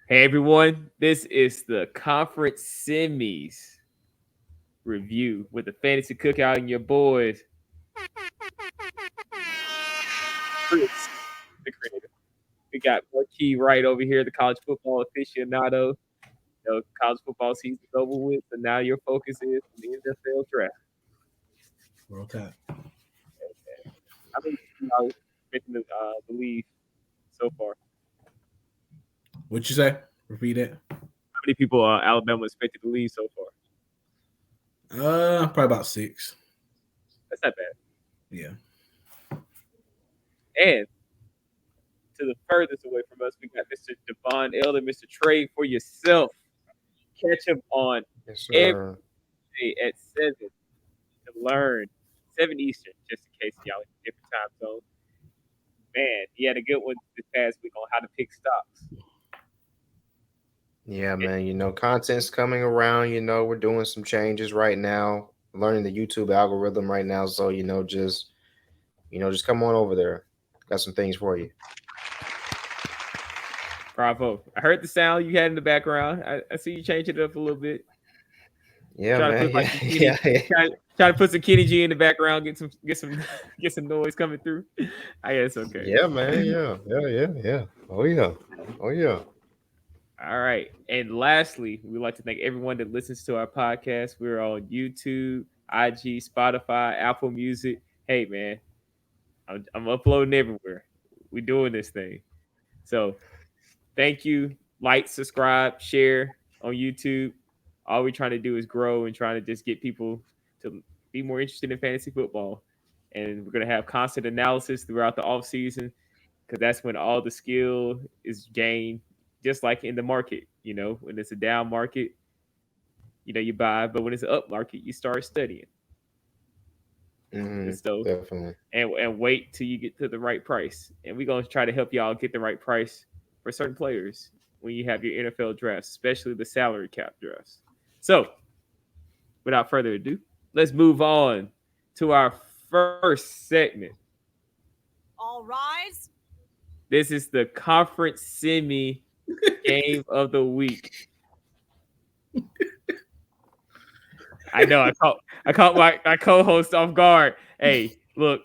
Hey everyone, this is the conference semis review with the Fantasy Cookout and your boys, Chris, the creator. We got Marque right over here, the college football aficionado. College football season's over with, so now your focus is on the NFL draft. World Cup. How many people are expecting to leave so far? What'd you say? Repeat it. How many people are Alabama expected to leave so far? Probably about 6. That's not bad. Yeah. And to the furthest away from us, we got Mr. Davon Elder, Mr. Trade for yourself. Catch him on Yes, every sir. day at 7 to learn 7 Eastern, just in case y'all in different time zones. Man, he had a good one this past week on how to pick stocks. Yeah, man. Content's coming around. We're doing some changes right now, learning the YouTube algorithm right now. So, just come on over there. Got some things for you. Bravo. I heard the sound you had in the background. I see you change it up a little bit. Yeah, Trying to man. put like Yeah, some yeah, Kenny, yeah. trying to put some Kenny G in the background, get some noise coming through. I guess okay. Yeah, man. Yeah, yeah, yeah, yeah. Oh, yeah. Oh, yeah. All right. And lastly, we'd like to thank everyone that listens to our podcast. We're on YouTube, IG, Spotify, Apple Music. Hey, man, I'm uploading everywhere. We're doing this thing. So thank you. Like, subscribe, share on YouTube. All we're trying to do is grow and trying to just get people to be more interested in fantasy football. And we're going to have constant analysis throughout the off season because that's when all the skill is gained, just like in the market. When it's a down market, you buy, but when it's an up market, you start studying and so Definitely. and wait till you get to the right price. And we're gonna try to help y'all get the right price for certain players when you have your NFL drafts, especially the salary cap drafts. So, without further ado, let's move on to our first segment. All rise. This is the conference semi game of the week. I know I caught my co-host off guard. Hey, look,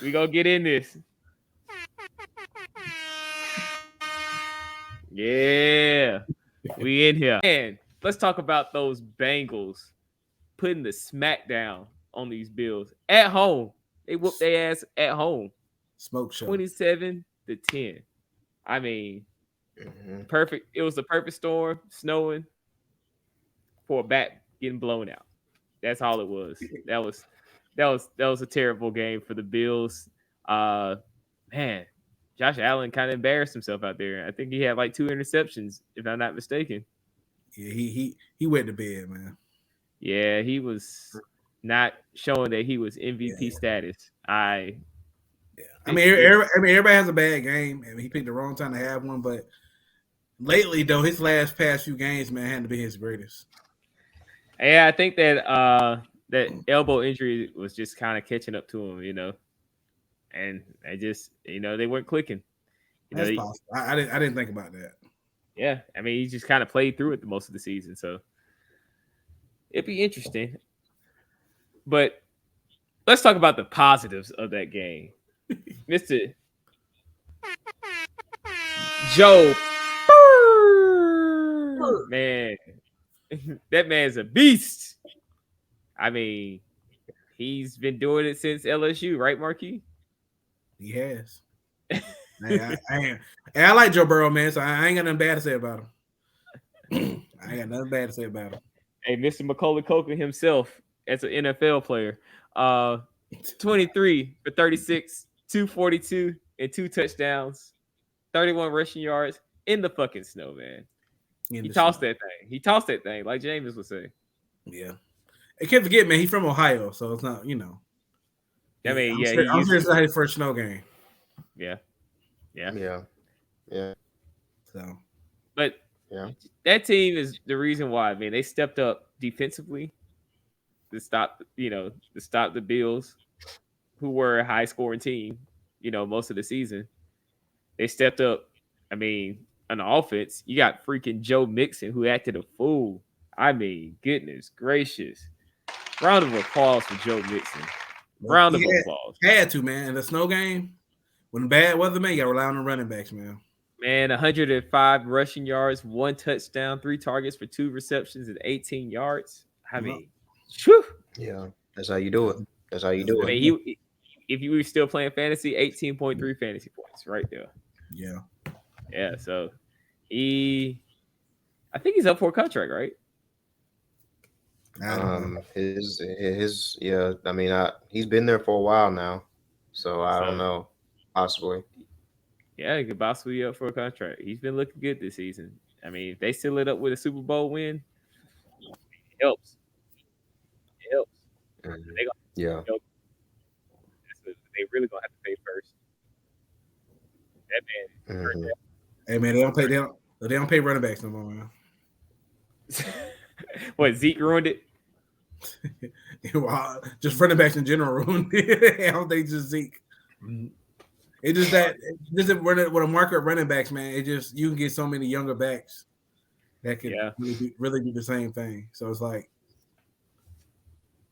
we gonna get in this. Yeah, we in here. And let's talk about those Bengals putting the smackdown on these Bills at home. They whooped their ass at home, Smoke show. 27-10. I mean, Hmm. perfect. It was the perfect storm, snowing for a bat getting blown out. That's all it was. That was a terrible game for the Bills. Uh, man, Josh Allen kind of embarrassed himself out there. I think he had like 2 interceptions, if I'm not mistaken. Yeah, he went to bed, man. Yeah, he was not showing that he was MVP Yeah, status. yeah. I It, mean, it, everybody has a bad game. I mean, he picked the wrong time to have one, but lately though, his past few games, man, had to be his greatest. yeah, I think that elbow injury was just kind of catching up to him, and I just they weren't clicking. That's possible. I didn't think about that. Yeah, I mean he just kind of played through it the most of the season, so it'd be interesting. But let's talk about the positives of that game, Mister Joe. Man, that man's a beast. I mean, he's been doing it since LSU, right, Marquis? He has. I like Joe Burrow, man. So I ain't got nothing bad to say about him. I ain't got nothing bad to say about him. Hey, Mr. Macaulay Culkin himself as an NFL player. 23 for 36, 242, and 2 touchdowns, 31 rushing yards in the fucking snow, man. In He the snow. tossed that thing. He tossed that thing, like James would say. Yeah. I can't forget, man. He's from Ohio, so it's not, I mean, I'm yeah, sure. he I'm used sure to. it's not his first snow game. Yeah, yeah. Yeah. Yeah. So But Yeah. that team is the reason why. I mean, they stepped up defensively to stop the Bills, who were a high scoring team, most of the season. They stepped up. I mean, an offense, you got freaking Joe Mixon who acted a fool. I mean, goodness gracious. Round of applause for Joe Mixon. Round of applause. Had to, man. In the snow game, when bad weather, man, you got to rely on the running backs, man. Man, 105 rushing yards, 1 touchdown, 3 targets for 2 receptions and 18 yards. I mean, whew. Yeah, that's how you do it. That's how you do it. I mean, if you were still playing fantasy, 18.3 fantasy points right there. Yeah. Yeah, so I think he's up for a contract, right? His yeah. I mean, he's been there for a while now, so I don't know. Possibly. Yeah, he could possibly be up for a contract. He's been looking good this season. I mean, if they seal it up with a Super Bowl win, it helps. It helps. Mm-hmm. Yeah. They really gonna have to pay first. That man. Mm-hmm. Hey man, they don't pay running backs no more, man. What, Zeke ruined it? Just running backs in general ruined it. I don't think just Zeke. It's just that with a market running backs, man. It just you can get so many younger backs that can really do the same thing. So it's like,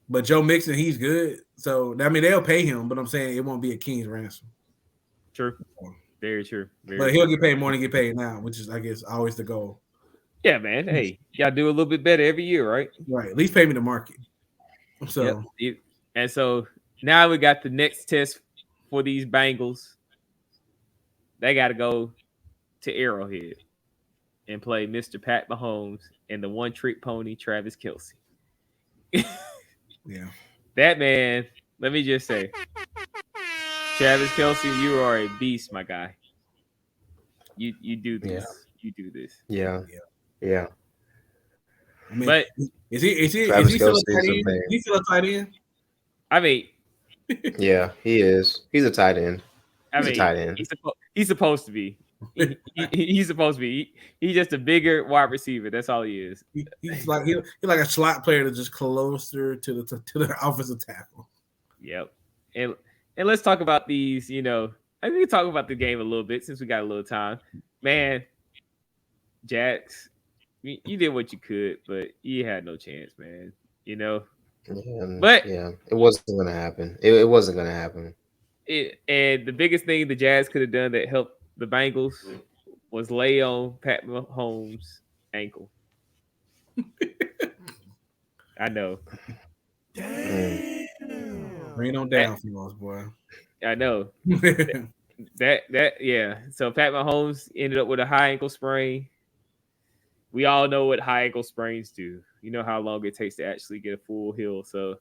but Joe Mixon, he's good. So I mean, they'll pay him, but I'm saying it won't be a king's ransom. True, very true. But he'll get paid more than get paid now, which is, I guess, always the goal. Yeah, man. Hey, y'all do a little bit better every year, right? Right. At least pay me the market. So and so now we got the next test for these Bengals. They got to go to Arrowhead and play Mr. Pat Mahomes and the one-trick pony, Travis Kelce. Yeah. That man, let me just say, Travis Kelce, you are a beast, my guy. You do this. Yeah. You do this. Yeah. I mean, but is he still a tight end? He's still a tight end? I mean, yeah, he is. He's a tight end. He's a tight end. He's supposed to be. He's supposed to be. He's just a bigger wide receiver. That's all he is. He's like a slot player that's just closer to the offensive tackle. Yep. And let's talk about these. You know, I think we talk about the game a little bit since we got a little time. Man, Jags, you did what you could, but you had no chance, man. You know. But it wasn't gonna happen. It wasn't gonna happen. And the biggest thing the Jazz could have done that helped the Bengals was lay on Pat Mahomes' ankle. I know. Rain on down for us, boy. I know. Yeah. So Pat Mahomes ended up with a high ankle sprain. We all know what high ankle sprains do. You know how long it takes to actually get a full heal. So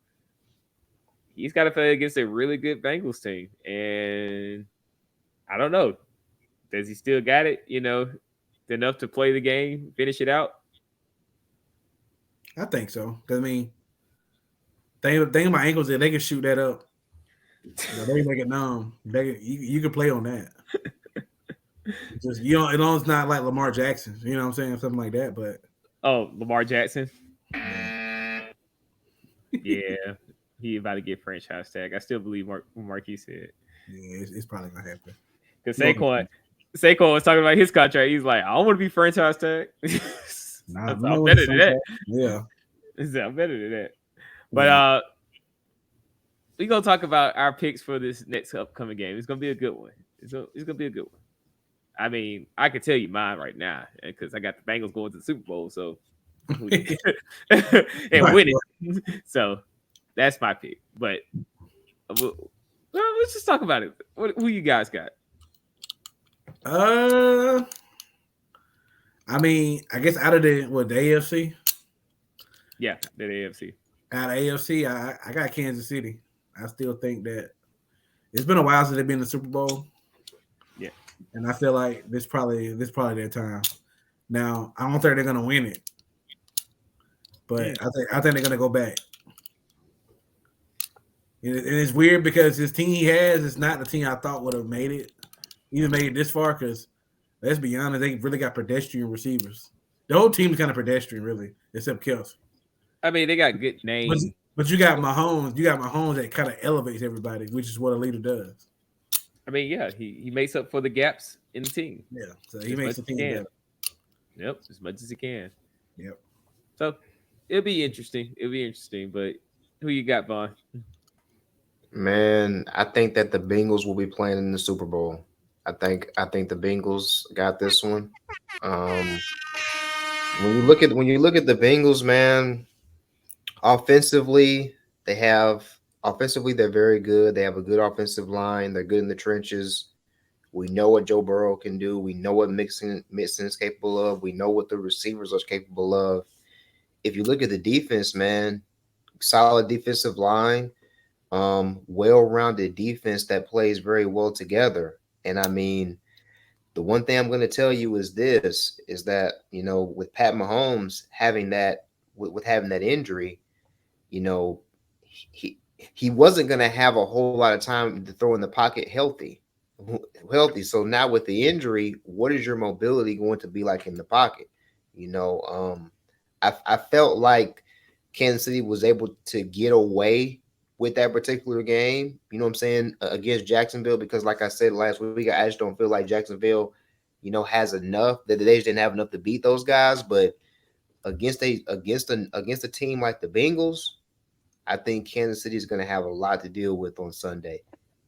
he's got to play against a really good Bengals team. And I don't know. Does he still got it, you know, enough to play the game, finish it out? I think so. I mean, thing about ankles is they can shoot that up. They make it numb. You can play on that. Just as long as it's not like Lamar Jackson, you know what I'm saying, something like that. But Lamar Jackson. Yeah, he about to get franchise tag. I still believe Marque said. Yeah, it's probably gonna happen. Because Saquon was talking about his contract. He's like, I don't want to be franchise tag. I'm better than that. Yeah, I'm better than that. But we're gonna talk about our picks for this next upcoming game. It's gonna be a good one. It's gonna be a good one. I mean, I can tell you mine right now because I got the Bengals going to the Super Bowl, so and winning. So that's my pick. But let's just talk about it. Who you guys got? I mean, I guess out of the AFC. Yeah, the AFC. Out of AFC, I got Kansas City. I still think that it's been a while since they've been in the Super Bowl. Yeah, and I feel like this probably their time. Now, I don't think they're gonna win it, but I think they're gonna go back. And it's weird because this team he has is not the team I thought would have made it, even made it this far. Because let's be honest, they really got pedestrian receivers. The whole team is kind of pedestrian, really, except Kelce. I mean, they got good names. But you got Mahomes. You got Mahomes that kind of elevates everybody, which is what a leader does. I mean, yeah, he makes up for the gaps in the team. Yeah, so he makes the team better. Yep, as much as he can. Yep. So it'll be interesting. But who you got, Vaughn? Man, I think that the Bengals will be playing in the Super Bowl. I think the Bengals got this one. Um, when you look at the Bengals, man, offensively, they're very good. They have a good offensive line. They're good in the trenches. We know what Joe Burrow can do. We know what Mixon is capable of. We know what the receivers are capable of. If you look at the defense, man, solid defensive line, well-rounded defense that plays very well together. And I mean, the one thing I'm going to tell you is this: is that with Pat Mahomes having that with having that injury, you know, he he wasn't going to have a whole lot of time to throw in the pocket healthy. So now with the injury, what is your mobility going to be like in the pocket? I felt like Kansas City was able to get away with that particular game. You know what I'm saying, against Jacksonville, because like I said last week, I just don't feel like Jacksonville, has enough that they just didn't have enough to beat those guys. But against a team like the Bengals, I think Kansas City is going to have a lot to deal with on Sunday,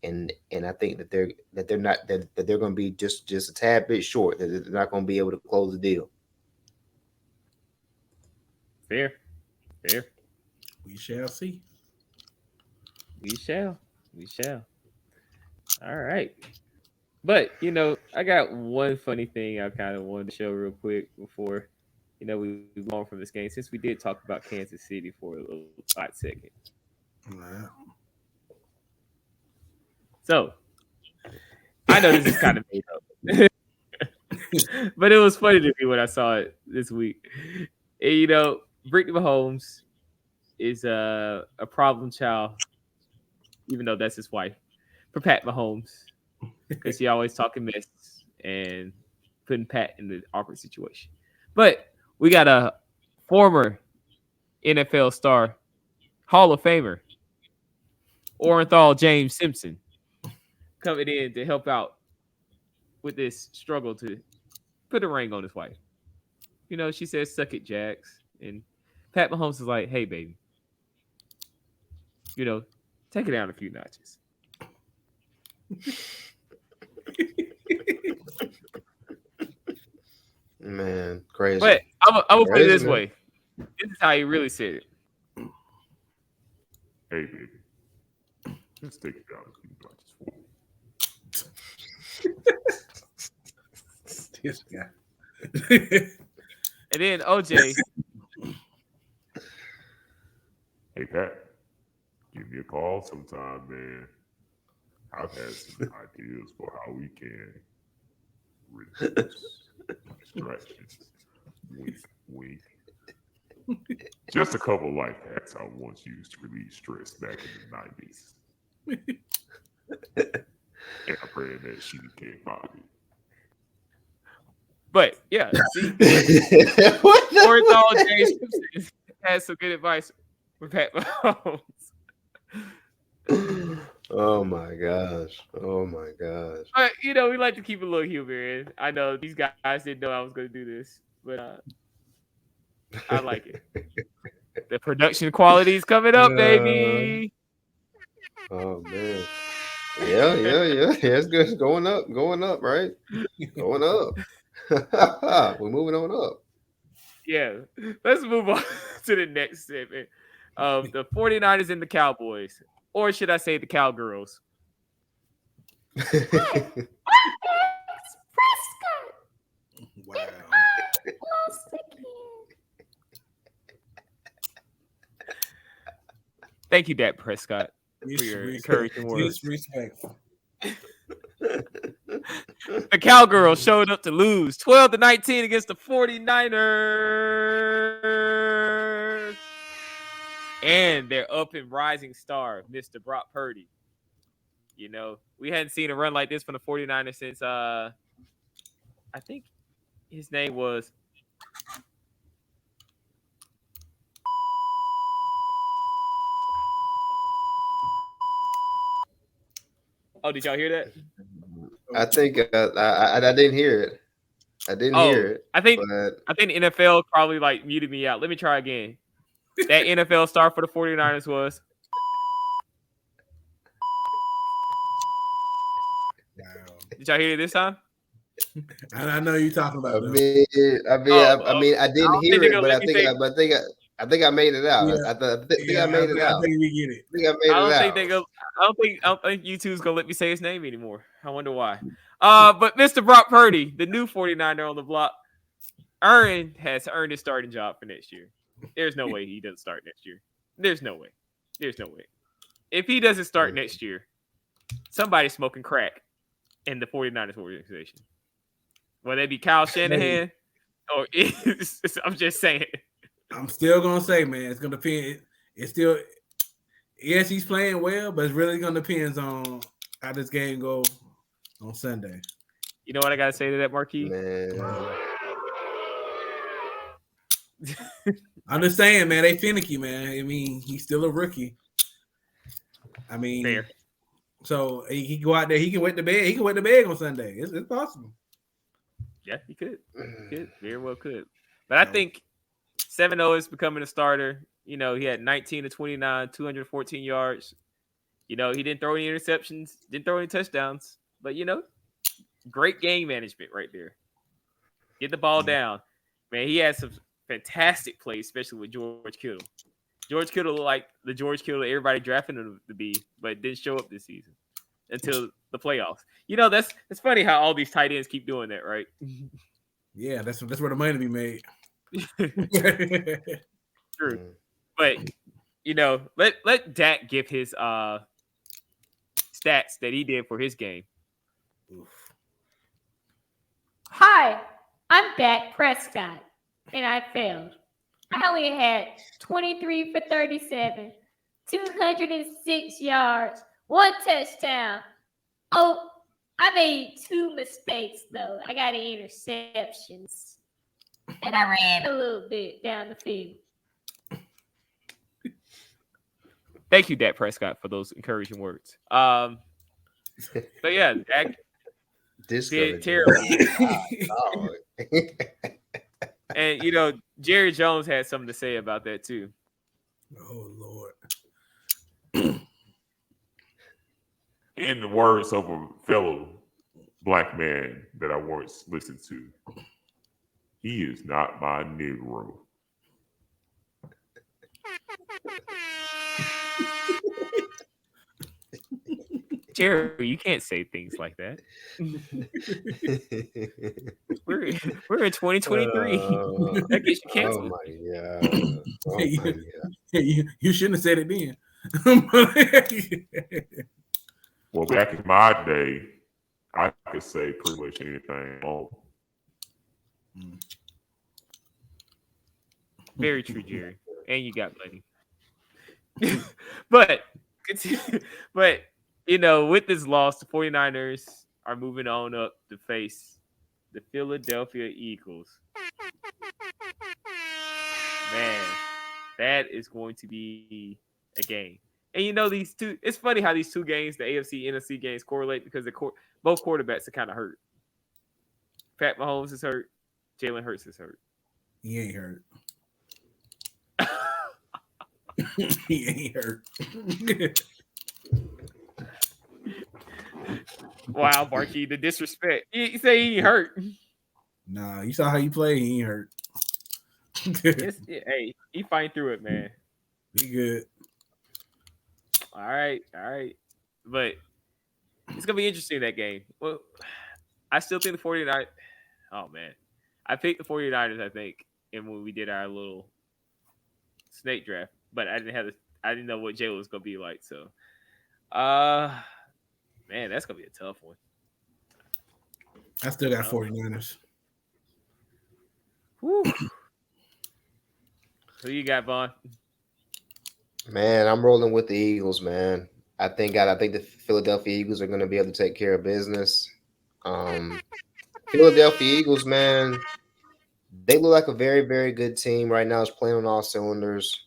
and I think that they're going to be just a tad bit short. That they're not going to be able to close the deal. Fair. We shall see. We shall. All right. But I got one funny thing I kind of wanted to show real quick before we move on from this game, since we did talk about Kansas City for a little hot second. Wow. So I know this is kind of made up, but it was funny to me when I saw it this week. And, Brittany Mahomes is a problem child, even though that's his wife, for Pat Mahomes, because she always talking mess and putting Pat in the awkward situation. But we got a former NFL star, Hall of Famer, Orenthal James Simpson, coming in to help out with this struggle to put a ring on his wife. She says, "Suck it, Jags." And Pat Mahomes is like, "Hey, baby, take it down a few notches." Man, crazy. But I'm gonna put it this man. way. This is how he really said it. Hey, baby, let's take it down a few notches for me. This guy. And then OJ, Hey, Pat, give me a call sometime, man. I've had some ideas for how we can reduce stresses. Wink, wink. Just a couple life hacks I once used to relieve stress back in the 90s. And I pray that she can't find it. but yeah, see, What the- Orenthal James Simpson has some good advice for Pat Mahomes. Oh my gosh. But we like to keep a little humor in. I know these guys didn't know I was going to do this, but I like it. The production quality is coming up, baby. Oh man. Yeah. It's good. It's going up, right? Going up. We're moving on up. Yeah. Let's move on to the next segment. The 49ers and the Cowboys. Or should I say the Cowgirls? Wow. Thank you, Dak Prescott, for your encouraging words. Disrespectful. The Cowgirls showed up to lose 12-19 against the 49ers. And their up and rising star, Mr. Brock Purdy. We hadn't seen a run like this from the 49ers since I think his name was Oh, did y'all hear that? I think I didn't hear it. I didn't hear it. I think but... the NFL probably like muted me out. Let me try again. That NFL star for the 49ers was. Did y'all hear it this time? I know you're talking about. I didn't hear it, but I think I made it out. Yeah. I think I made it out. I think we get it. I don't think YouTube's gonna let me say his name anymore. I wonder why. But Mr. Brock Purdy, the new 49er on the block, has earned his starting job for next year. There's no way he doesn't start next year. There's no way. If he doesn't start next year, somebody's smoking crack in the 49ers organization. Whether it be Kyle Shanahan or I'm just saying. I'm still gonna say, man, it's gonna depend. It's still, yes, he's playing well, but it's really gonna depend on how this game go on Sunday. You know what I gotta say to that, Marque? I'm just saying, man, they finicky, man. I mean, he's still a rookie. I mean, fair. So he go out there, he can wet the bed. He can wet the bed on Sunday. It's possible. Yeah, he could. Very well could. But I think 7-0 is becoming a starter. You know, he had 19 to 29, 214 yards. You know, he didn't throw any interceptions, didn't throw any touchdowns. But, you know, great game management right there. Get the ball down. Man, he had some fantastic plays, especially with George Kittle. George Kittle looked like the George Kittle everybody drafted him to be, but didn't show up this season until the playoffs. You know, it's funny how all these tight ends keep doing that, right? Yeah, that's where the money be made. True. But, you know, let Dak give his stats that he did for his game. Hi, I'm Dak Prescott, and I failed. I only had 23 for 37, 206 yards, 1 touchdown. Oh, I made 2 mistakes, though. I got interceptions. And I ran a little bit down the field. Thank you, Dak Prescott, for those encouraging words. But yeah, Dak did terrible. And, you know, Jerry Jones had something to say about that, too. Oh, Lord. In the words of a fellow black man that I once listened to, he is not my Negro. Jerry, you can't say things like that. We're in 2023. That gets you canceled. Oh my God. You shouldn't have said it then. Well, back in my day, I could say pretty much anything. Very true, Jerry. And you got money. but you know, with this loss, the 49ers are moving on up to face the Philadelphia Eagles. Man, that is going to be a game. And you know, these two, it's funny how these two games, the AFC, NFC games, correlate because both quarterbacks are kind of hurt. Pat Mahomes is hurt. Jalen Hurts is hurt. He ain't hurt. He ain't hurt. Wow, Marque, the disrespect. You say he ain't hurt. Nah, you saw how you play. He ain't hurt. Hey, he fighting through it, man. Be good. All right. But it's going to be interesting, that game. Well, I still think the 49ers. Oh, man. I picked the 49ers, I think, and when we did our little snake draft. But I didn't know what Jalen was going to be like. So, man, that's going to be a tough one. I still got 49ers. Whew. Who you got, Vaughn? Man, I'm rolling with the Eagles, man. I think the Philadelphia Eagles are going to be able to take care of business. Philadelphia Eagles, man, they look like a very, very good team right now. It's playing on all cylinders.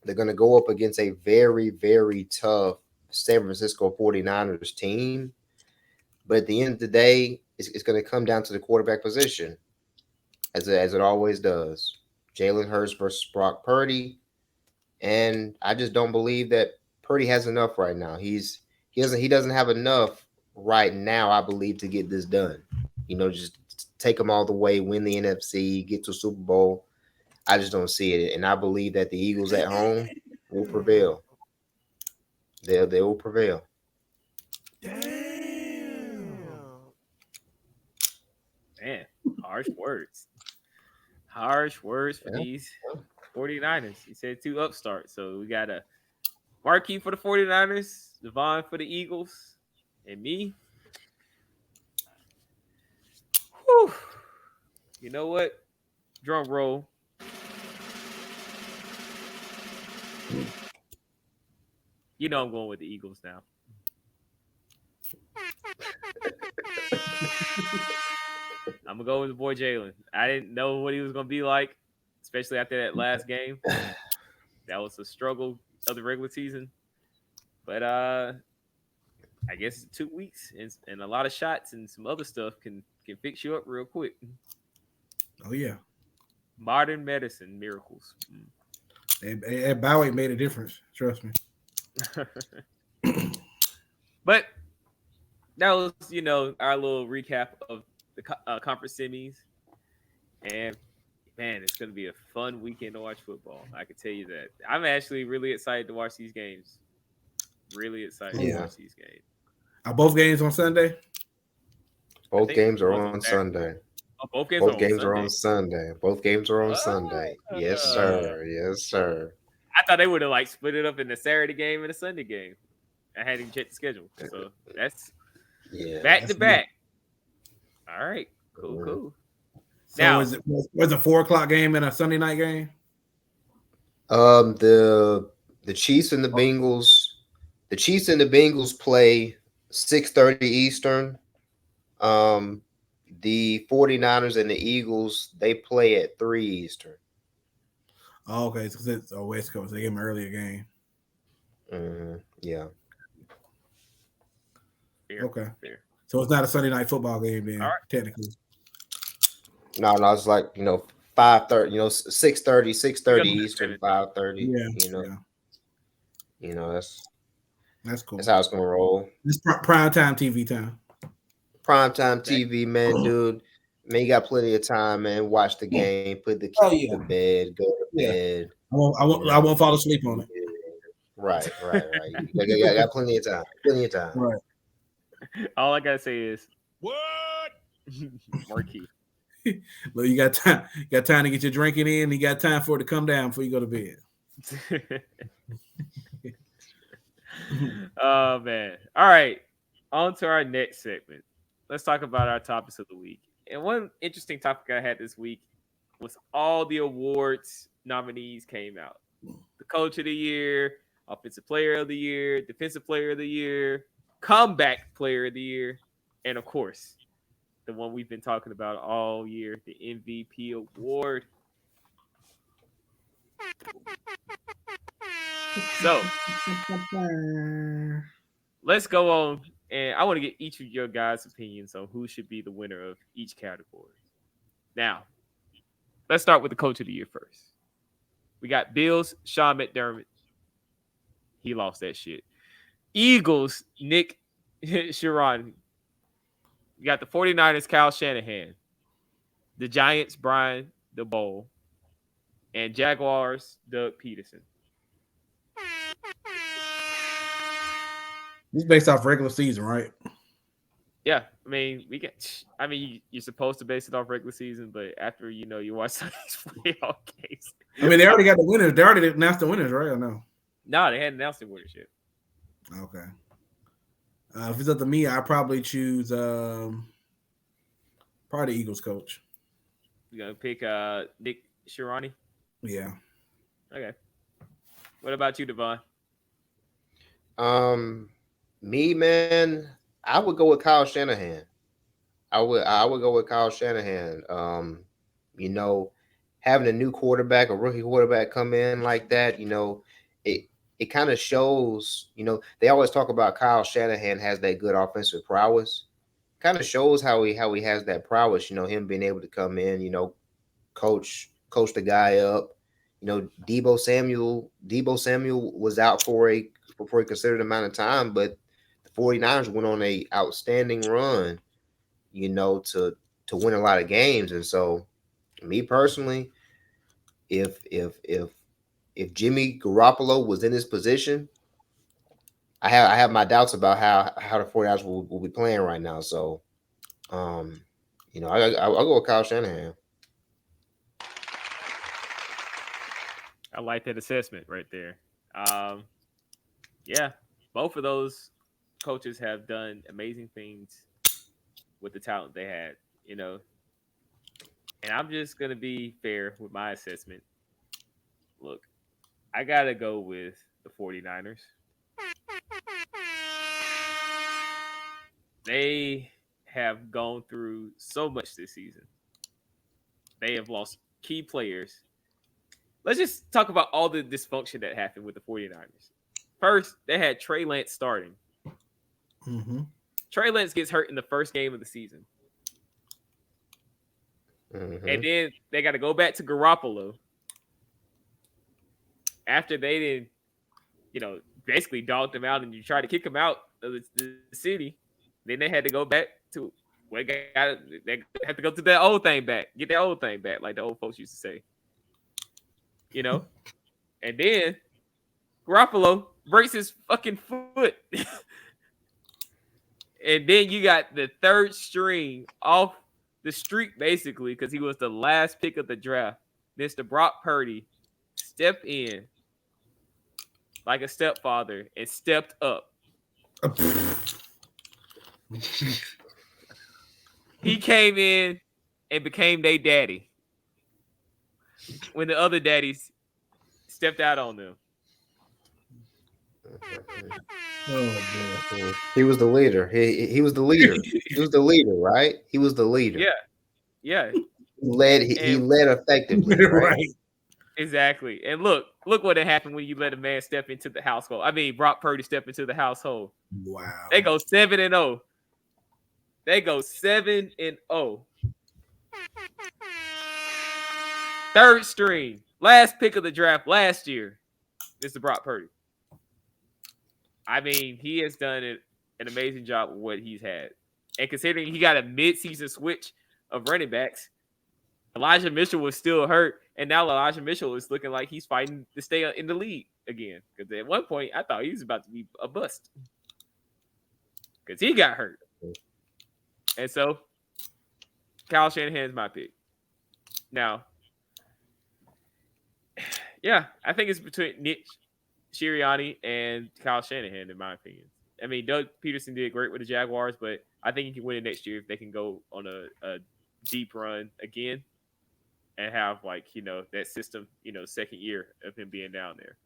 They're going to go up against a very, very tough San Francisco 49ers team. But at the end of the day, it's going to come down to the quarterback position, as it always does. Jalen Hurts versus Brock Purdy, and I just don't believe that Purdy has enough right now. He doesn't have enough right now, I believe, to get this done. Just take them all the way, win the NFC, get to a Super Bowl. I just don't see it, and I believe that the Eagles at home will prevail. They will prevail. Man, harsh words. Harsh words for these 49ers. He said 2 upstarts. So we got a Marque for the 49ers, Davon for the Eagles, and me. Whew. You know what? Drum roll. You know I'm going with the Eagles now. I'm gonna go with the boy Jalen. I didn't know what he was gonna be like, especially after that last game. That was a struggle of the regular season. But I guess 2 weeks and a lot of shots and some other stuff can fix you up real quick. Oh yeah. Modern medicine miracles. That Bowie made a difference. Trust me. But that was, our little recap of the conference semis. And, man, it's going to be a fun weekend to watch football. I can tell you that. I'm actually really excited to watch these games. Really excited to watch these games. Are both games on Sunday? Both games are on Sunday. Oh, both games are on Sunday. Both games are on Sunday. Yes, sir. Yes, sir. I thought they would have split it up in the Saturday game and the Sunday game. I hadn't even checked the schedule. So that's back to back. All right. Cool. So now, was it 4 o'clock game and a Sunday night game? The Chiefs and the Bengals. The Chiefs and the Bengals play 6:30 Eastern. The 49ers and the Eagles, they play at 3 Eastern. Oh, okay. So it's West Coast. They gave them an earlier game. Yeah. Fair, okay. Fair. So it's not a Sunday night football game then, technically. No, it's like 5:30, 6:30 Eastern, 5:30. That's cool. That's how it's gonna roll. It's prime time TV time. Primetime TV, man, dude. Man, you got plenty of time, man. Watch the game, put the kids to bed, go to bed. I won't fall asleep on it. Right. You got plenty of time. Right. All I gotta say is what? Marque. Look, you got time. You got time to get your drinking in. You got time for it to come down before you go to bed. Oh man! All right, on to our next segment. Let's talk about our topics of the week. And one interesting topic I had this week was all the awards nominees came out. The Coach of the Year, Offensive Player of the Year, Defensive Player of the Year, Comeback Player of the Year, and of course, the one we've been talking about all year, the MVP award. So, let's go on. And I want to get each of your guys' opinions on who should be the winner of each category. Now, let's start with the Coach of the Year first. We got Bills, Sean McDermott. He lost that shit. Eagles, Nick Sirianni. You got the 49ers, Kyle Shanahan. The Giants, Brian DeBoer. And Jaguars, Doug Peterson. This is based off regular season, right? Yeah, I mean, you're supposed to base it off regular season, but after you watch some of these playoff games. I mean, they already got the winners. They already announced the winners, right? Or no? No, they hadn't announced the winners yet. Okay. If it's up to me, I'd probably choose probably the Eagles coach. You gonna pick Nick Sirianni? Yeah. Okay. What about you, Davon? Me, man, I would go with Kyle Shanahan. I would go with Kyle Shanahan. Having a new quarterback, a rookie quarterback come in like that, it kind of shows, they always talk about Kyle Shanahan has that good offensive prowess. kind of shows how he has that prowess. Him being able to come in, coach the guy up. Debo Samuel was out for a considered amount of time, but the 49ers went on a outstanding run, to win a lot of games. And so, me personally, if Jimmy Garoppolo was in this position, I have my doubts about how the 49ers will be playing right now. So, I'll go with Kyle Shanahan. I like that assessment right there. Yeah, both of those coaches have done amazing things with the talent they had, And I'm just going to be fair with my assessment. Look, I got to go with the 49ers. They have gone through so much this season. They have lost key players. Let's just talk about all the dysfunction that happened with the 49ers. First, they had Trey Lance starting. Mm-hmm. Trey Lance gets hurt in the first game of the season. Mm-hmm. And then they got to go back to Garoppolo. After they didn't, basically dogged him out and you tried to kick him out of the city, then they had to go back to they had to go to that old thing back, get that old thing back, like the old folks used to say. And then Garoppolo breaks his fucking foot. And then you got the third string off the street, basically, because he was the last pick of the draft. Mr. Brock Purdy stepped in like a stepfather and stepped up. He came in and became their daddy when the other daddies stepped out on them. Oh, he was the leader. He was the leader. He was the leader, right? He was the leader. Yeah. He led effectively, right? Exactly. And look what happened when you let a man step into the household. I mean, Brock Purdy step into the household. Wow. They go 7-0. They go 7-0. Third string, last pick of the draft last year, Mr. Brock Purdy. I mean, he has done an amazing job with what he's had. And considering he got a mid-season switch of running backs, Elijah Mitchell was still hurt, and now Elijah Mitchell is looking like he's fighting to stay in the league again. Because at one point, I thought he was about to be a bust. Because he got hurt. And so, Kyle Shanahan's my pick. Now, yeah, I think it's between Nick Sirianni and Kyle Shanahan, in my opinion. I mean, Doug Peterson did great with the Jaguars, but I think he can win it next year if they can go on a deep run again and have, that system, second year of him being down there.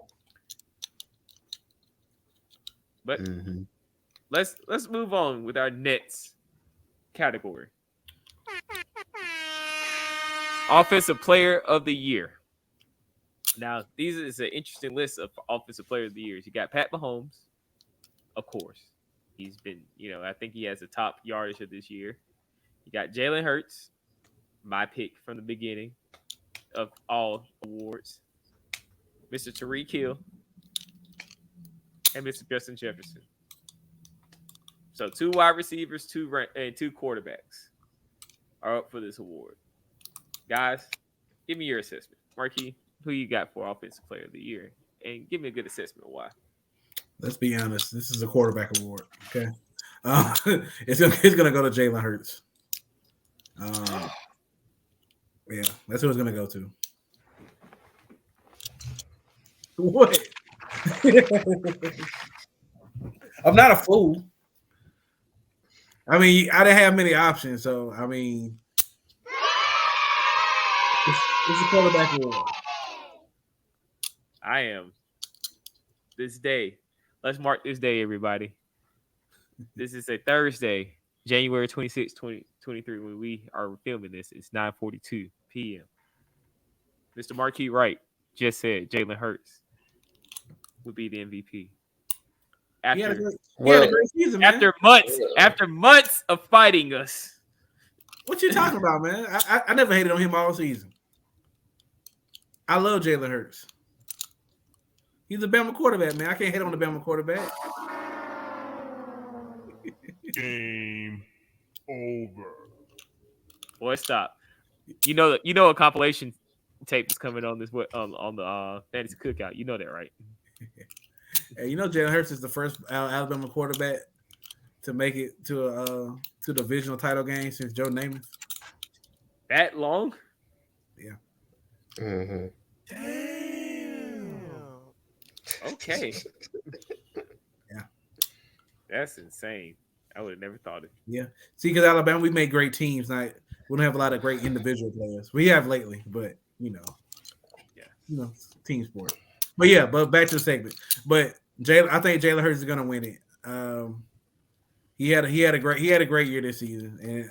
But let's move on with our Nets category. Offensive Player of the Year. Now, these is an interesting list of Offensive Player of the Years. You got Pat Mahomes, of course. He's been, I think he has the top yardage of this year. You got Jalen Hurts, my pick from the beginning of all awards. Mr. Tyreek Hill, and Mr. Justin Jefferson. So 2 wide receivers, 2 quarterbacks are up for this award. Guys, give me your assessment. Marque, who you got for Offensive Player of the Year? And give me a good assessment of why. Let's be honest. This is a quarterback award, okay? It's gonna go to Jalen Hurts. Yeah, that's who it's gonna go to. What? I'm not a fool. I mean, I didn't have many options, so I mean, it's a quarterback award. I am. This day. Let's mark this day, everybody. This is a Thursday, January 26, 2023, when we are filming this. It's 9:42 p.m. Mr. Marque Wright just said Jalen Hurts would be the MVP. He had a After great season, man. after months of fighting us. What you talking about, man? I never hated on him all season. I love Jalen Hurts. He's a Bama quarterback, man. I can't hate on the Bama quarterback. Game over. Boy, stop. You know a compilation tape is coming on this on the Fantasy Cookout. You know that, right? Hey, you know Jalen Hurts is the first Alabama quarterback to make it to the divisional title game since Joe Namath. That long? Yeah. Mm-hmm. Damn. Okay. Yeah. That's insane. I would have never thought it. Yeah. See, because Alabama, we make great teams. Like, we don't have a lot of great individual players. We have lately, but team sport. But yeah, but back to the segment. But I think Jalen Hurts is gonna win it. He had a great year this season,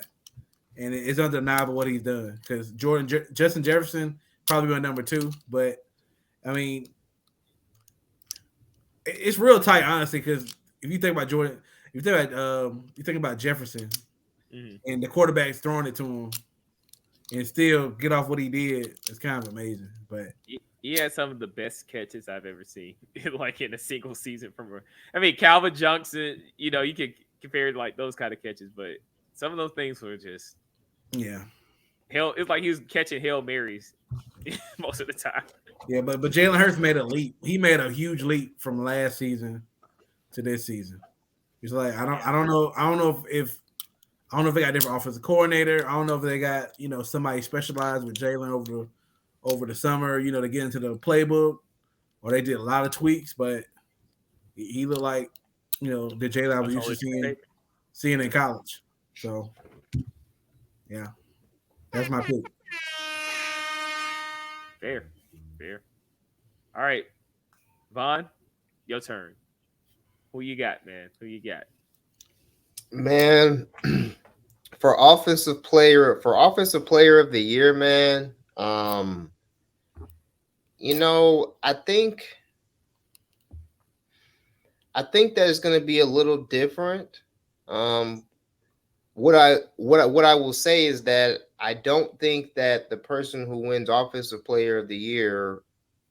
and it's undeniable what he's done. Because Justin Jefferson probably went number 2, but I mean, it's real tight, honestly. Because if you think about Jordan, if you think about Jefferson, and the quarterback's throwing it to him, and still get off what he did, it's kind of amazing. But he had some of the best catches I've ever seen, like in a single season Calvin Johnson, you could compare like those kind of catches, but some of those things were just it's like he was catching Hail Marys most of the time. Yeah, but Jalen Hurts made a leap. He made a huge leap from last season to this season. It's like I don't know if they got a different offensive coordinator. I don't know if they got somebody specialized with Jalen over the summer, to get into the playbook, or they did a lot of tweaks. But he looked like the Jalen I was used to seeing in college. So yeah, that's my pick. Fair. All right, Vaughn, your turn. Who you got, man? Man, for offensive player of the year, man. I think that it's going to be a little different. What I will say is that I don't think that the person who wins offensive player of the year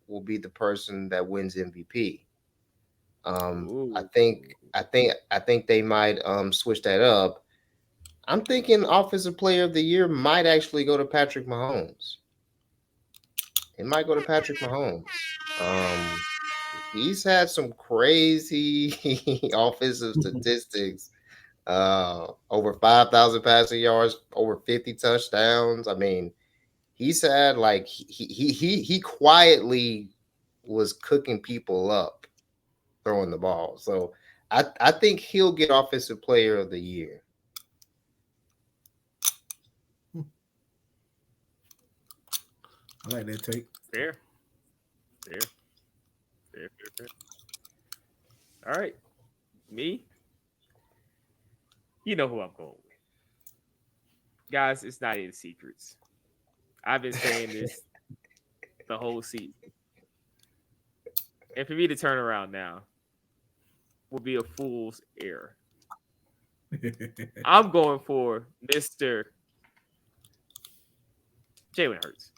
will be the person that wins MVP. I think they might switch that up. I'm thinking offensive player of the year might actually go to Patrick Mahomes. It might go to Patrick Mahomes. He's had some crazy offensive statistics. Over 5,000 passing yards, over 50 touchdowns. I mean, he's had like he quietly was cooking people up throwing the ball. So I think he'll get offensive player of the year. I like that take. Fair. All right. Me? You know who I'm going with. Guys, it's not any secrets. I've been saying this the whole season. And for me to turn around now would be a fool's error. I'm going for Mr. Jalen Hurts.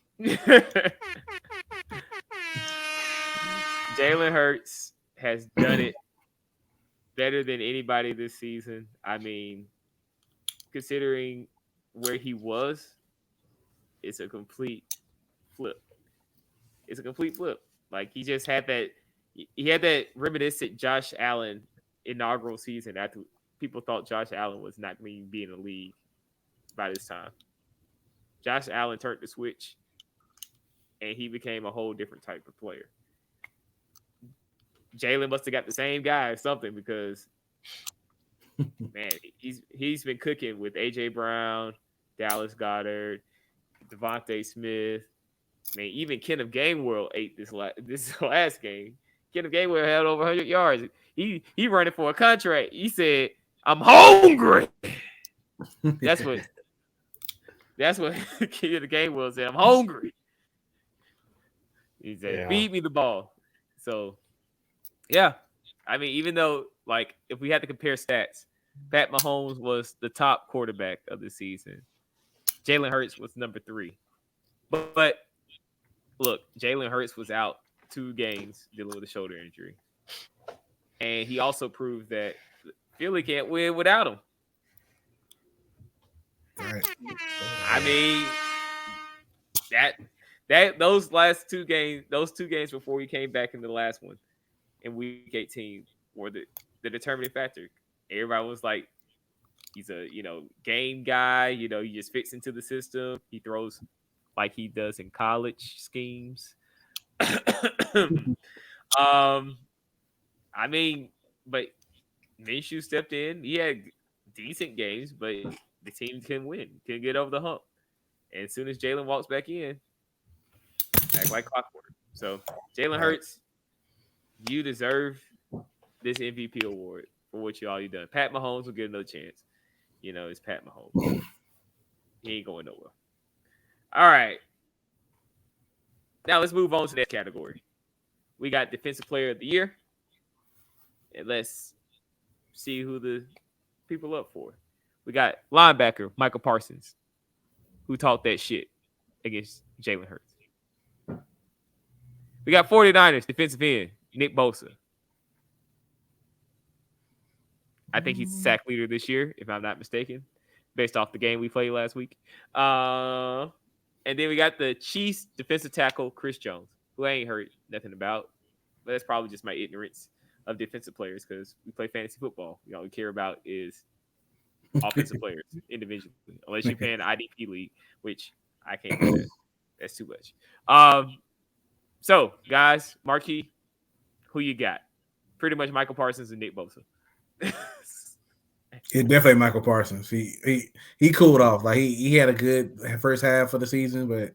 Jalen Hurts has done it better than anybody this season. I mean, considering where he was, it's a complete flip. Like he just had that. He had that reminiscent Josh Allen inaugural season after people thought Josh Allen was not going to be in the league by this time. Josh Allen turned the switch, and he became a whole different type of player. Jalen must have got the same guy or something because, man, he's been cooking with A.J. Brown, Dallas Goedert, Devontae Smith. Man, even Kenneth Gainwell ate this last game. Kenneth Gainwell had over 100 yards. He running for a contract. He said, "I'm hungry." That's what Kenneth Gainwell said. I'm hungry. He said, "Feed me the ball." So, yeah. I mean, even though like if we had to compare stats, Pat Mahomes was the top quarterback of the season. Jalen Hurts was number 3. But look, Jalen Hurts was out 2 games dealing with a shoulder injury. And he also proved that Philly can't win without him. Right. I mean, those last 2 games, those 2 games before we came back in the last one in week 18 were the determining factor. Everybody was like, he's a game guy. He just fits into the system. He throws like he does in college schemes. I mean, but Minshew stepped in. He had decent games, but the team couldn't win, couldn't get over the hump. And as soon as Jalen walks back in, act like clockwork. So Jalen Hurts, you deserve this MVP award for what you done. Pat Mahomes will get another chance. It's Pat Mahomes. He ain't going nowhere. All right. Now let's move on to that category. We got Defensive Player of the Year. And let's see who the people up for. We got linebacker Michael Parsons, who talked that shit against Jalen Hurts. We got 49ers defensive end Nick Bosa. I think he's the sack leader this year, if I'm not mistaken, based off the game we played last week. And then we got the Chiefs defensive tackle Chris Jones, who I ain't heard nothing about. But that's probably just my ignorance of defensive players because we play fantasy football. All we care about is offensive players individually, unless you're paying the IDP league, which I can't do that. That's too much. So, guys, Marque, who you got? Pretty much Michael Parsons and Nick Bosa. It's definitely Michael Parsons. He cooled off. Like he had a good first half of the season, but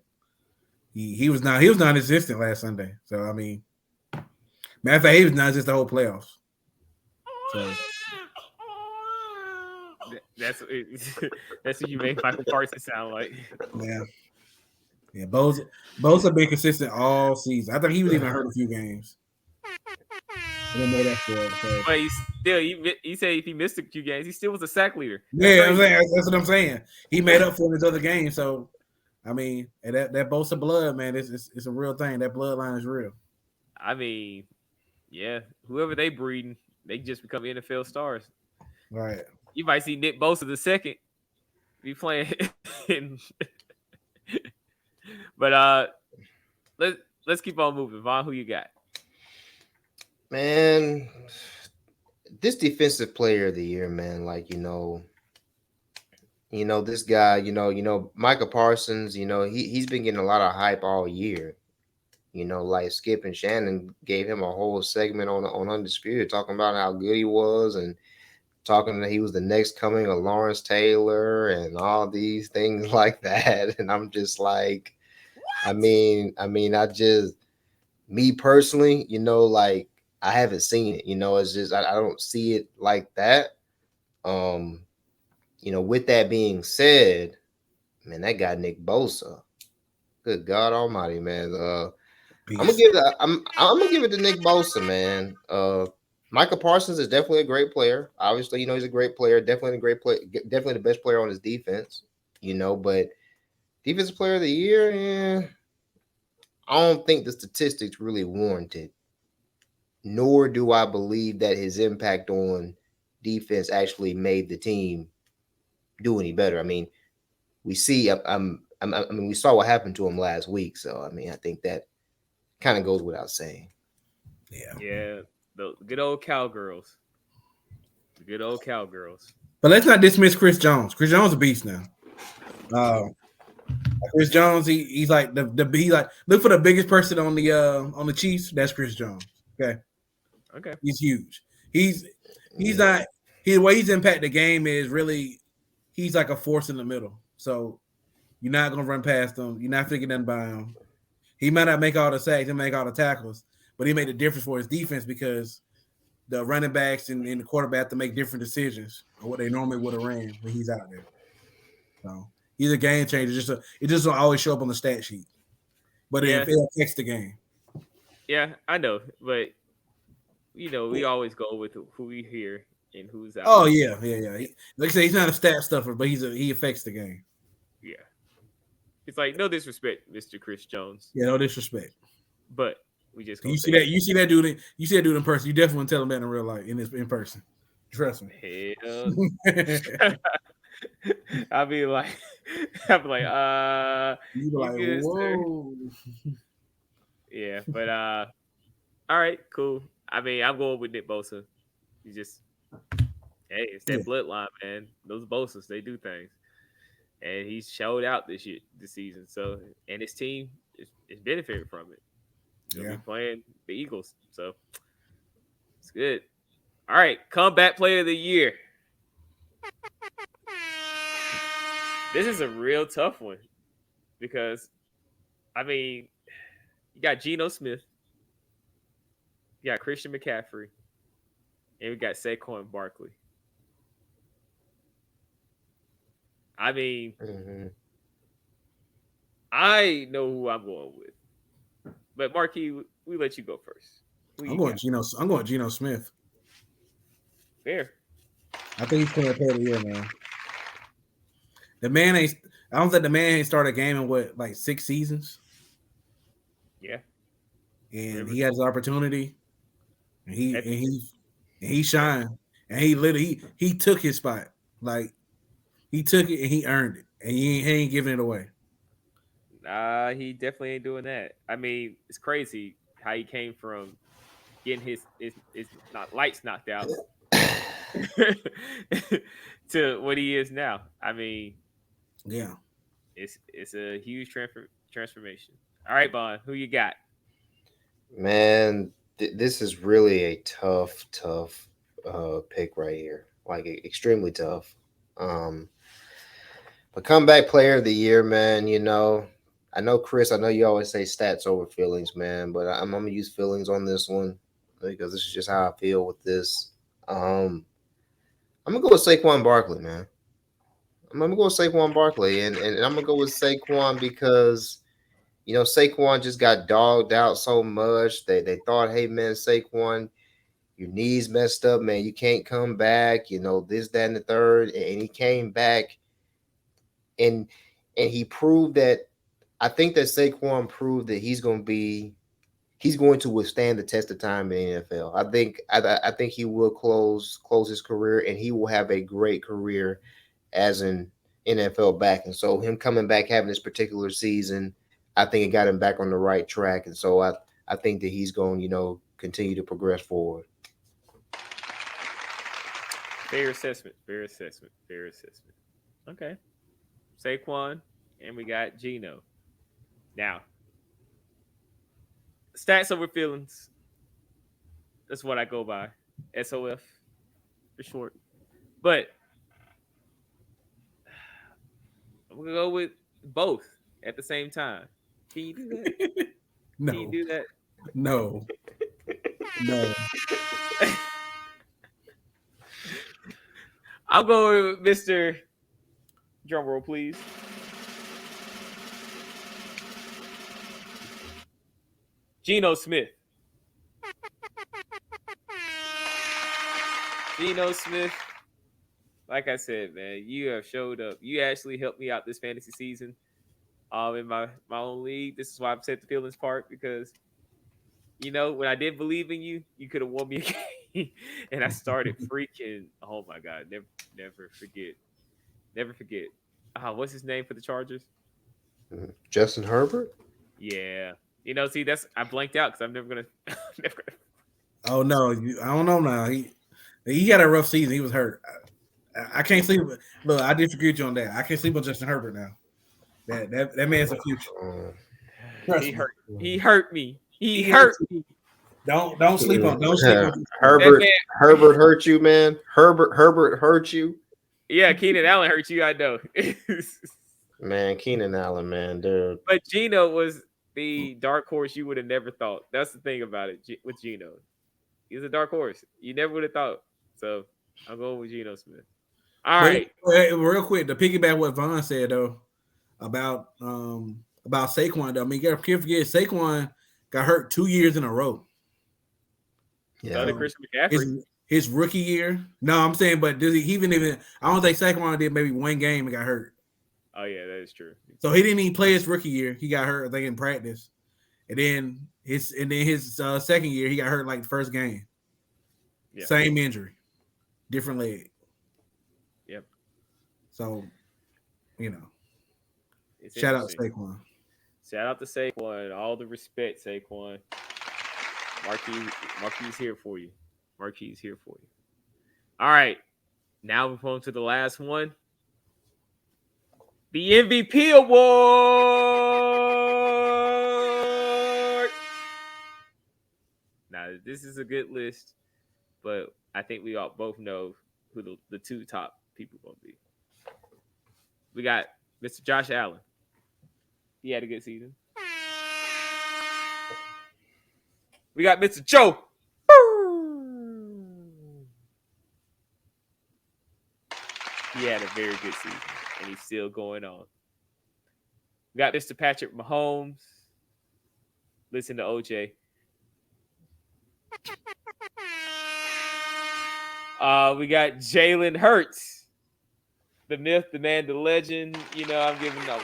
he was non-existent last Sunday. So I mean, matter of fact, he was non-existent the whole playoffs. So that's what you make Michael Parsons sound like. Yeah. Bosa been consistent all season. I think he was even hurt a few games. I didn't know that for it. So. But he said if he missed a few games, he still was a sack leader. That's that's what I'm saying. He made up for his other games. So, I mean, that Bosa blood, man, it's a real thing. That bloodline is real. I mean, yeah, whoever they breeding, they just become NFL stars. Right. You might see Nick Bosa the second be playing. But let's keep on moving. Vaughn, who you got? Man, this defensive player of the year, man, like, this guy, Micah Parsons, he's been getting a lot of hype all year. Like Skip and Shannon gave him a whole segment on Undisputed talking about how good he was and talking that he was the next coming of Lawrence Taylor and all these things like that. And I'm just like, me personally, like, I haven't seen it, it's just, I don't see it like that. With that being said, man, that guy, Nick Bosa, good God almighty, man. I'm gonna give it to Nick Bosa, man. Micah Parsons is definitely a great player. Obviously, he's a great player, definitely a great player, definitely the best player on his defense, but defensive player of the year, I don't think the statistics really warrant it. Nor do I believe that his impact on defense actually made the team do any better. I mean, we saw what happened to him last week. So, I mean, I think that kind of goes without saying. Yeah. The good old Cowgirls. The good old Cowgirls. But let's not dismiss Chris Jones. Chris Jones is a beast now. Chris Jones, he's like he's like, look for the biggest person on the Chiefs. That's Chris Jones. Okay. He's huge. He's not the way he's impacted the game is really he's like a force in the middle. So you're not gonna run past him. You're not thinking nothing by him. He might not make all the sacks and make all the tackles, but he made a difference for his defense because the running backs and the quarterback have to make different decisions on what they normally would have ran when he's out there. So he's a game changer. It just don't always show up on the stat sheet, but it affects the game. Yeah, I know, but we always go with who we hear and who's out. Oh yeah. Like I say, he's not a stat stuffer, but he affects the game. Yeah. It's like no disrespect, Mr. Chris Jones. Yeah, no disrespect. But we just you see that dude. You see that dude in person. You definitely wouldn't tell him that in real life in person. Trust me. Hell. I'll be like, you be like, good, whoa. sir. Yeah, but all right, cool. I mean, I'm going with Nick Bosa. He just, hey, it's that bloodline, man. Those Bosas, they do things, and he's showed out this season. So, and his team is benefiting from it. They'll be playing the Eagles, so it's good. All right, comeback player of the year. This is a real tough one because, I mean, you got Geno Smith, you got Christian McCaffrey, and we got Saquon Barkley. I mean, I know who I'm going with, but Marque, we let you go first. I'm going Geno Smith. Fair. I think he's going to play the year, man. The man ain't. I don't think the man ain't started a game in what, like 6 seasons. Yeah. And he has the opportunity, and he shined, and he literally he took his spot. Like he took it and he earned it, and he ain't giving it away. He definitely ain't doing that. I mean, it's crazy how he came from getting his lights knocked out to what he is now. I mean, yeah, it's a huge transformation. All right, Bond, who you got? Man, this is really a tough pick right here. Like extremely tough. But comeback player of the year, man. I know Chris. I know you always say stats over feelings, man. But I'm gonna use feelings on this one because this is just how I feel with this. I'm gonna go with Saquon Barkley, man. I'm gonna go with Saquon Barkley, and I'm gonna go with Saquon because Saquon just got dogged out so much. They thought, hey man, Saquon, your knees messed up, man. You can't come back. This, that, and the third, and he came back, and he proved that. I think that Saquon proved that he's going to withstand the test of time in the NFL. I think he will close his career, and he will have a great career as an NFL back. And so him coming back, having this particular season, I think it got him back on the right track. And so I think that he's going, continue to progress forward. Fair assessment. Okay. Saquon, and we got Geno. Now, stats over feelings. That's what I go by. SOF for short. But I'm going to go with both at the same time. Can you do that? No. Can you do that? No. I'll go with Mr. Drumroll, please. Geno Smith. Geno Smith. Like I said, man, you have showed up. You actually helped me out this fantasy season. In my own league. This is why I've said the feelings part because, when I did believe in you, you could have won me a game. And I started freaking. Oh my God, never forget. What's his name for the Chargers? Justin Herbert. Yeah. See, I blanked out because I'm never gonna. Oh no, I don't know now. He had a rough season. He was hurt. I can't sleep. Look, I disagree with you on that. I can't sleep on Justin Herbert now. That man's a future. He hurt me. He hurt me. Don't sleep on. Don't sleep on Herbert. Herbert hurt you, man. Herbert hurt you. Yeah, Keenan Allen hurt you. I know. Man, Keenan Allen, man, dude. But Geno was the dark horse you would have never thought. That's the thing about it with Geno. He's a dark horse. You never would have thought. So I'm going with Geno Smith. All right. Real quick, to piggyback what Vaughn said though about Saquon. Though, I mean, you can't forget Saquon got hurt 2 years in a row. So did Christian McCaffrey. His rookie year. No, I'm saying, but does he even? I don't think Saquon did maybe one game and got hurt. Oh yeah, that is true. So he didn't even play his rookie year. He got hurt, I think, in practice, and then his second year he got hurt like the first game. Yeah. Same injury, different leg. Yep. So, shout out to Saquon. Shout out to Saquon. All the respect, Saquon. Marque's here for you. Marque's here for you. All right. Now we're on to the last one. The MVP award. Now, this is a good list, but I think we all both know who the two top people are going to be. We got Mr. Josh Allen. He had a good season. We got Mr. Joe. He had a very good season, and he's still going on. We got Mr. Patrick Mahomes. Listen to OJ. We got Jalen Hurts. The myth, the man, the legend. I'm giving up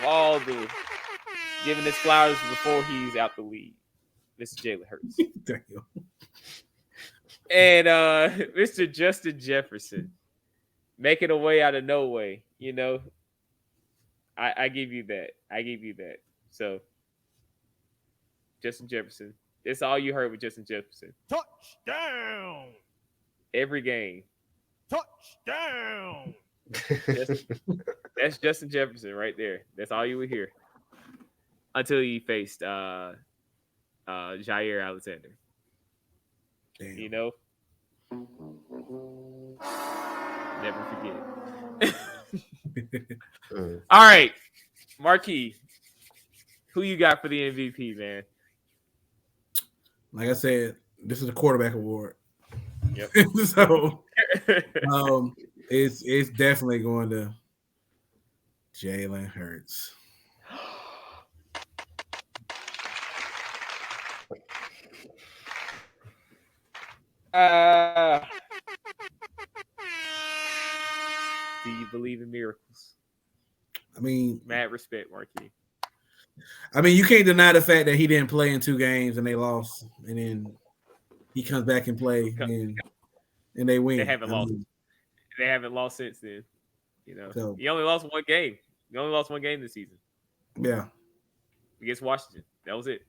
giving his flowers before he's out the league. Mr. Jalen Hurts. Damn. And Mr. Justin Jefferson. Making a way out of no way. I give you that. So, Justin Jefferson. That's all you heard with Justin Jefferson. Touchdown. Every game. Touchdown. That's Justin Jefferson right there. That's all you would hear. Until he faced Jair Alexander. Damn. Never forget. All right. Marque, who you got for the MVP, man? Like I said, this is a quarterback award. Yep. So it's definitely going to Jalen Hurts. Do you believe in miracles? I mean, mad respect, Marque. I mean, you can't deny the fact that he didn't play in 2 games and they lost, and then he comes back and play and they win. They haven't lost. They haven't lost since then. So, he only lost one game. He only lost one game this season. Yeah, against Washington. That was it.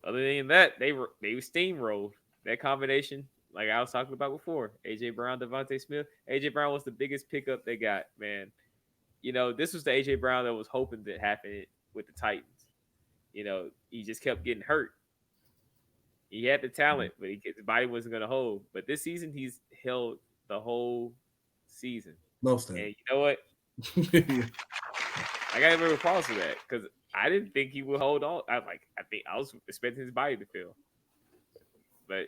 Other than that, they steamrolled. That combination, like I was talking about before, AJ Brown, Devontae Smith. AJ Brown was the biggest pickup they got, man. This was the AJ Brown that was hoping to happen with the Titans. He just kept getting hurt. He had the talent, but his body wasn't going to hold. But this season, he's held the whole season. Most of it. And you know what? I got to remember pause for that because I didn't think he would hold on. I think I was expecting his body to fail, but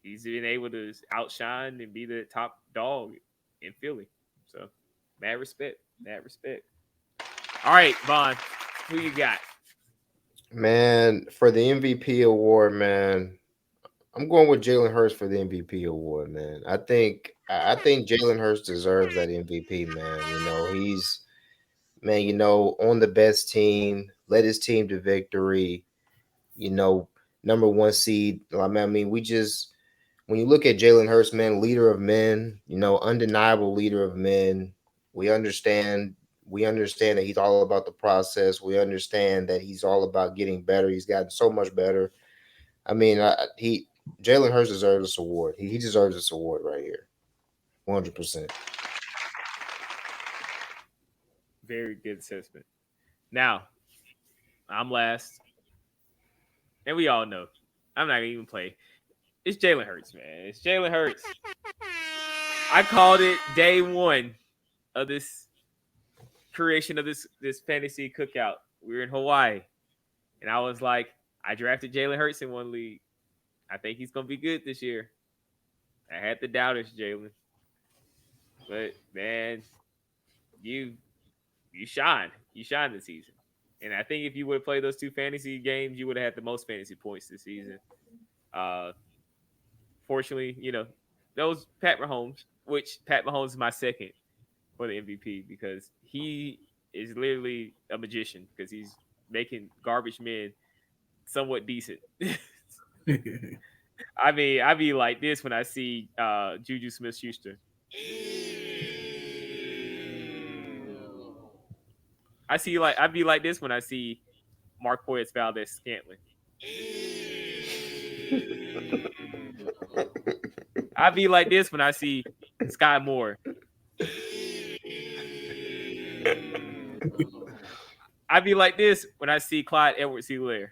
he's been able to outshine and be the top dog in Philly. So, mad respect. All right, Vaughn, who you got? Man, for the MVP award, man, I'm going with Jalen Hurts for the MVP award, man. I think Jalen Hurts deserves that MVP, man. He's on the best team, led his team to victory, number 1 seed. I mean, when you look at Jalen Hurts, man, leader of men, undeniable leader of men. We understand that he's all about the process. We understand that he's all about getting better. He's gotten so much better. I mean, Jalen Hurts deserves this award. He deserves this award right here, 100%. Very good assessment. Now, I'm last, and we all know I'm not gonna even play. It's Jalen Hurts, man. It's Jalen Hurts. I called it day 1 of this creation of this fantasy cookout. We were in Hawaii, and I was like, I drafted Jalen Hurts in one league. I think he's gonna be good this year. I had the doubters, Jalen, but man, you shine. You shine this season, and I think if you would have played those 2 fantasy games, you would have had the most fantasy points this season. Fortunately, those Pat Mahomes, which Pat Mahomes is my second for the MVP because he is literally a magician because he's making garbage men somewhat decent. I be like this when I see Juju Smith-Schuster. I be like this when I see Marque Valdez-Scantling. I be like this when I see Sky Moore. I be like this when I see Clyde Edwards-Helaire.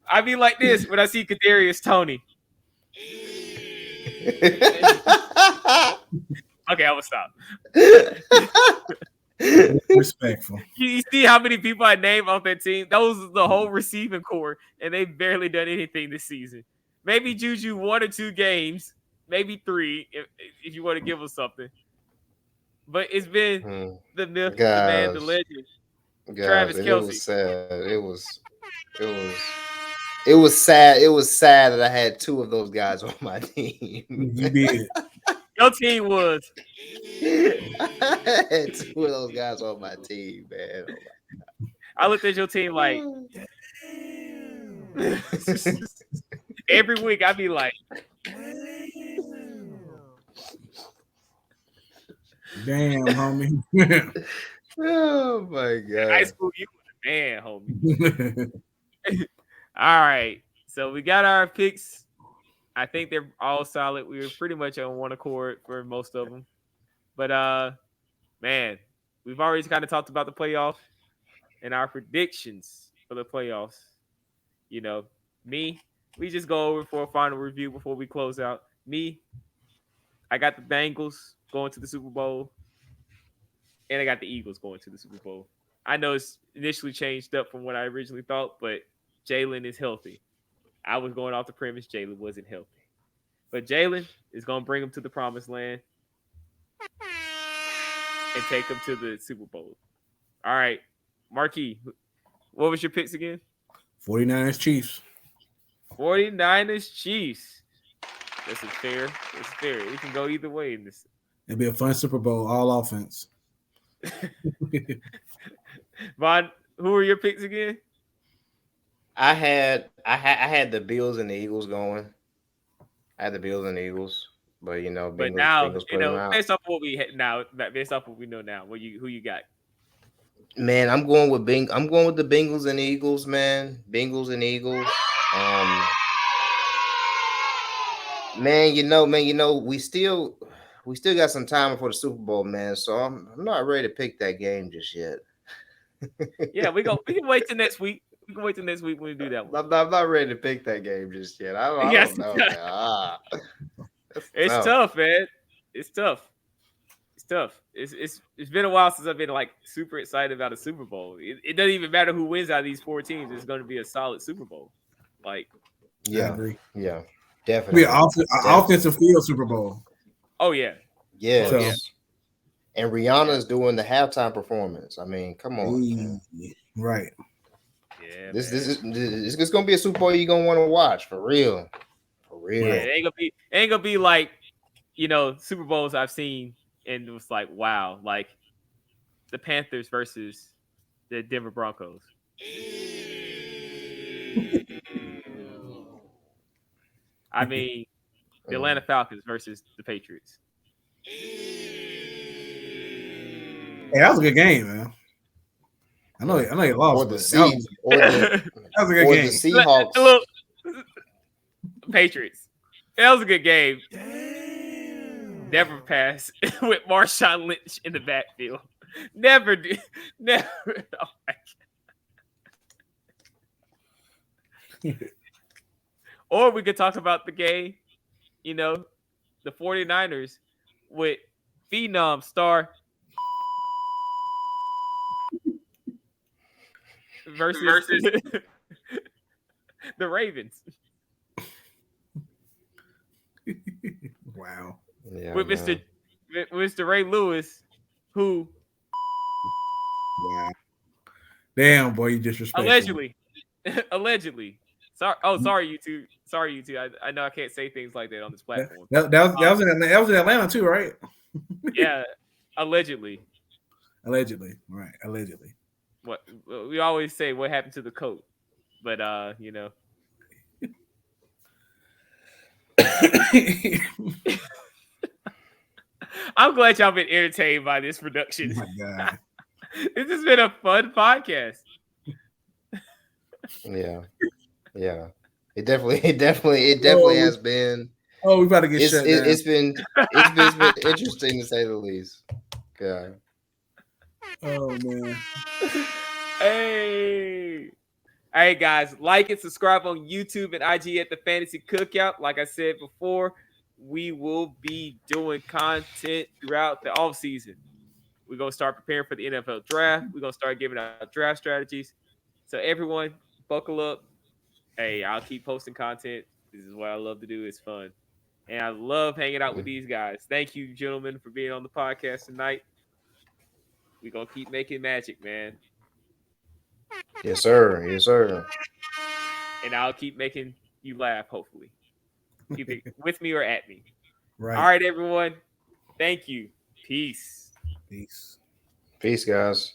I be like this when I see Kadarius Toney. Okay, I will stop. Respectful. You see how many people I named off that team? That was the whole receiving core, and they barely done anything this season. Maybe Juju 1 or 2 games, maybe 3, if you want to give us something. But it's been the myth, the man, the legend, Travis Kelce. It was sad. It was sad. It was sad that I had 2 of those guys on my team. You did. Your team was. I had 2 of those guys on my team, man. Oh I looked at your team like every week. I'd be like, damn, homie. Oh my god. in high school, you was a man, homie. All right, so we got our picks. I think they're all solid. We were pretty much on one accord for most of them. But man, we've already kind of talked about the playoffs and our predictions for the playoffs. We just go over for a final review before we close out. I got the Bengals going to the Super Bowl, and I got the Eagles going to the Super Bowl. I know it's initially changed up from what I originally thought, but Jalen is healthy. I was going off the premise Jalen wasn't healthy. But Jalen is going to bring him to the promised land and take him to the Super Bowl. All right, Marque, what was your picks again? 49ers Chiefs. 49ers Chiefs. This is fair. It's fair. It can go either way in this. It'll be a fun Super Bowl, all offense. Von, who are your picks again? I had the Bills and the Eagles going. I had the Bills and the Eagles, but Bengals, But now, Bengals put them out. based off what we know now, who you got? Man, I'm going with the Bengals and the Eagles, man. Bengals and Eagles. We still got some time before the Super Bowl, man. So I'm not ready to pick that game just yet. Yeah, we can wait till next week. We can wait till next week when we do that one. I'm not ready to pick that game just yet. I don't know, man. It's tough, man. It's tough. It's been a while since I've been like super excited about a Super Bowl. It doesn't even matter who wins out of these 4 teams. It's going to be a solid Super Bowl. Like, I agree. Yeah, definitely. Offensive field Super Bowl. Oh yeah. Yes. So, and Rihanna's doing the halftime performance. I mean, come on. Right. Yeah. This is gonna be a Super Bowl you're gonna want to watch for real. For real. Yeah, it ain't gonna be like Super Bowls I've seen and it was like wow, like the Panthers versus the Denver Broncos. I mean, the Atlanta Falcons versus the Patriots. Hey, that was a good game, man. I know you lost. Or the that was a good game. The Seahawks. Look, Patriots. That was a good game. Never pass with Marshawn Lynch in the backfield. Never do. Never. Oh my God. Or we could talk about the game, the 49ers with Phenom star versus the Ravens. Wow. Yeah, with Mr. Ray Lewis, who Wow. Damn, boy, you disrespectful. Allegedly. Sorry, you two. I know I can't say things like that on this platform. That was in Atlanta too, right? Yeah, allegedly. Allegedly, right? Allegedly. What we always say, what happened to the coat? But you know. I'm glad y'all been entertained by this production. Oh my God. This has been a fun podcast. Yeah. It definitely has been. Oh, we about to get shut down. It's been interesting to say the least. God. Oh man. Hey guys, like and subscribe on YouTube and IG at the Fantasy Cookout. Like I said before, we will be doing content throughout the offseason. We're gonna start preparing for the NFL draft. We're gonna start giving out draft strategies. So everyone, buckle up. Hey, I'll keep posting content. This is what I love to do. It's fun. And I love hanging out with these guys. Thank you, gentlemen, for being on the podcast tonight. We're going to keep making magic, man. Yes, sir. Yes, sir. And I'll keep making you laugh, hopefully. Either with me or at me. Right. All right, everyone. Thank you. Peace. Peace, guys.